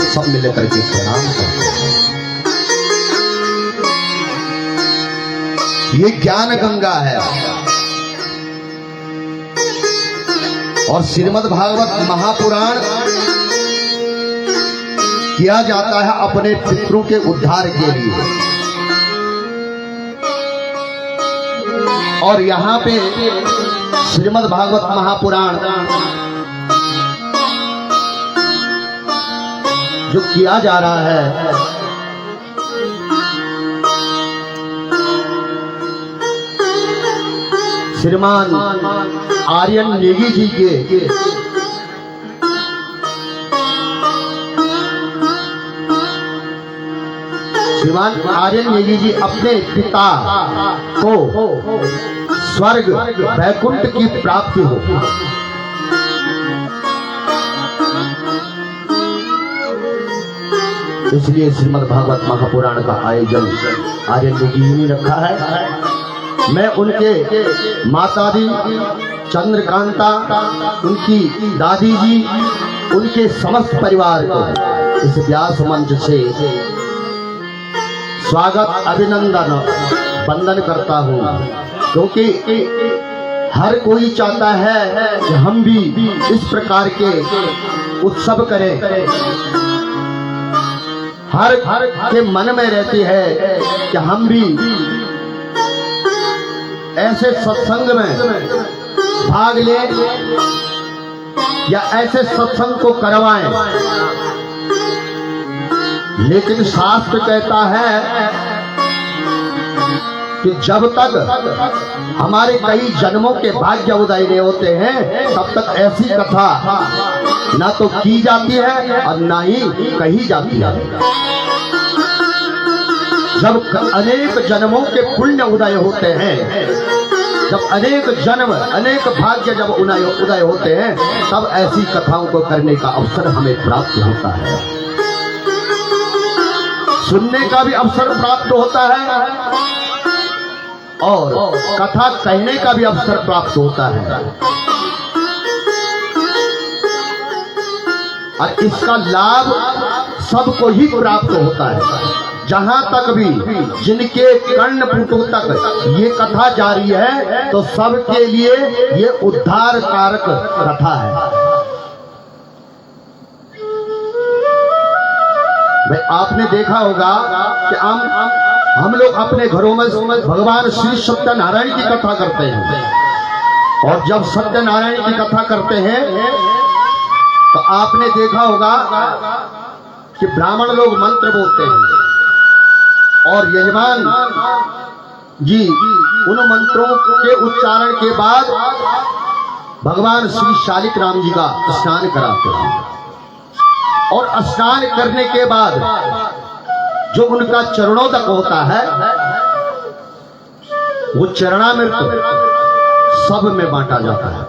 सब मिल करके प्रणाम करते हैं। ये ज्ञान गंगा है और श्रीमद् भागवत महापुराण किया जाता है अपने पितरों के उद्धार के लिए। और यहाँ पे श्रीमद् भागवत महापुराण जो किया जा रहा है, श्रीमान आर्यन नेगी जी के श्रीमान आर्यन नेगी जी अपने पिता को स्वर्ग वैकुंठ की प्राप्ति हो, इसलिए श्रीमद् भागवत महापुराण का आयोजन आर्यन नेगी जी ने रखा है। मैं उनके माता जी चंद्रकांता, उनकी दादी जी, उनके समस्त परिवार को इस व्यास मंच से स्वागत अभिनंदन वंदन करता हूँ, क्योंकि हर कोई चाहता है कि हम भी इस प्रकार के उत्सव करें। हर के मन में रहती है कि हम भी ऐसे सत्संग में भाग लें या ऐसे सत्संग को करवाएं, लेकिन शास्त्र कहता है कि जब तक हमारे कई जन्मों के भाग्य उदय नहीं होते हैं तब तक ऐसी कथा ना तो की जाती है और ना ही कही जाती है। जब अनेक जन्मों के पुण्य उदय होते हैं, जब अनेक जन्म अनेक भाग्य जब उदय होते हैं, तब ऐसी कथाओं को करने का अवसर हमें प्राप्त होता है, सुनने का भी अवसर प्राप्त होता है और कथा कहने का भी अवसर प्राप्त होता है। और इसका लाभ सबको ही प्राप्त होता है। जहां तक भी जिनके कर्णपुटों तक ये कथा जारी है तो सबके लिए ये उद्धार कारक कथा है। भाई आपने देखा होगा कि हम लोग अपने घरों में भगवान श्री सत्यनारायण की कथा करते हैं, और जब सत्यनारायण की कथा करते हैं तो आपने देखा होगा कि ब्राह्मण लोग मंत्र बोलते हैं और यजमान जी उन मंत्रों के उच्चारण के बाद भगवान श्री शालिक राम जी का स्नान कराते हैं, और स्नान करने के बाद जो उनका चरणोदक होता है वो चरणामृत सब में बांटा जाता है।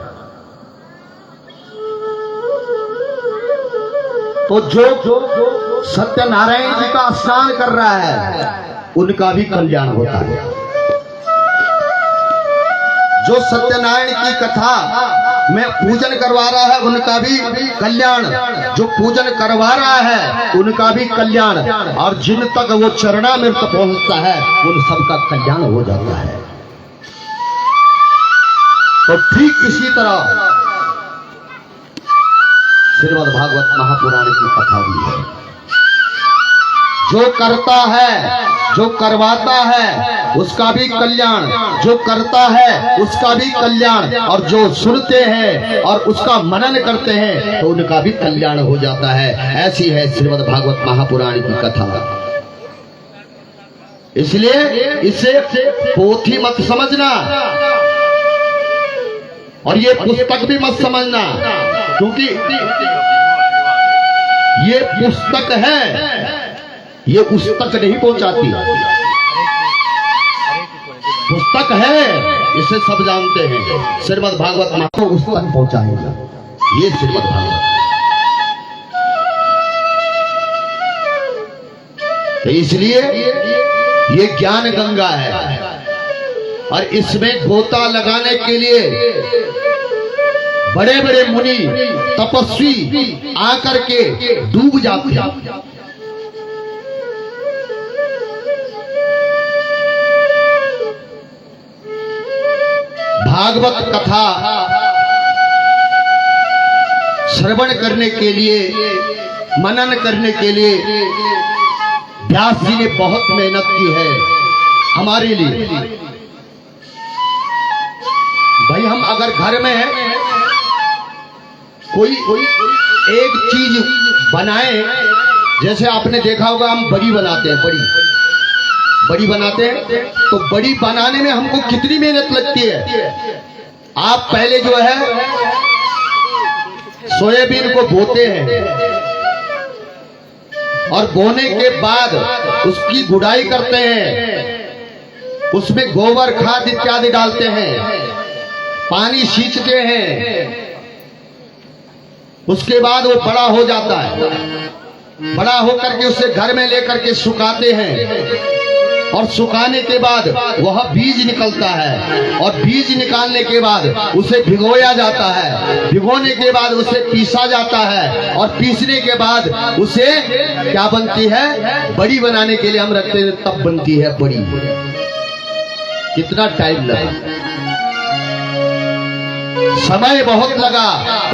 तो जो सत्यनारायण जी का स्नान कर रहा है उनका भी कल्याण होता है। जो सत्यनारायण की कथा में पूजन करवा रहा है उनका भी कल्याण, जो पूजन करवा रहा है उनका भी कल्याण, और जिन तक वो चरणामृत पहुंचता है उन सबका कल्याण हो जाता है। तो ठीक इसी तरह श्रीमद् भागवत महापुराण की कथा भी है। जो करता है, जो करवाता है उसका भी कल्याण, जो करता है उसका भी कल्याण, और जो सुनते हैं और उसका मनन करते हैं तो उनका भी कल्याण हो जाता है। ऐसी है श्रीमद् भागवत महापुराण की कथा। इसलिए इसे पोथी मत समझना और ये पुस्तक भी मत समझना, क्योंकि ये पुस्तक है, ये उस तक नहीं पहुंचाती। पुस्तक है इसे सब जानते हैं, श्रीमद् भागवत को उस तक पहुंचाएगा ये श्रीमद् भागवत। तो इसलिए ये ज्ञान गंगा है, और इसमें गोता लगाने के लिए बड़े बड़े मुनि तपस्वी आकर के डूब जाते हैं। भागवत कथा श्रवण करने के लिए, मनन करने के लिए व्यास जी ने बहुत मेहनत की है हमारे लिए। भाई हम अगर घर में कोई एक चीज बनाए, जैसे आपने देखा होगा हम बड़ी बनाते हैं, बड़ी बनाते हैं, तो बड़ी बनाने में हमको कितनी मेहनत लगती है। आप पहले जो है सोयाबीन को बोते हैं और बोने के बाद उसकी गुड़ाई करते हैं, उसमें गोबर खाद इत्यादि डालते हैं, पानी सींचते हैं, उसके बाद वो बड़ा हो जाता है। बड़ा होकर के उसे घर में लेकर के सुखाते हैं और सुखाने के बाद वह बीज निकलता है और बीज निकालने के बाद उसे भिगोया जाता है। भिगोने के बाद उसे पीसा जाता है और पीसने के बाद उसे क्या बनती है, बड़ी बनाने के लिए हम रखते हैं, तब बनती है बड़ी। कितना टाइम लगा, समय बहुत लगा।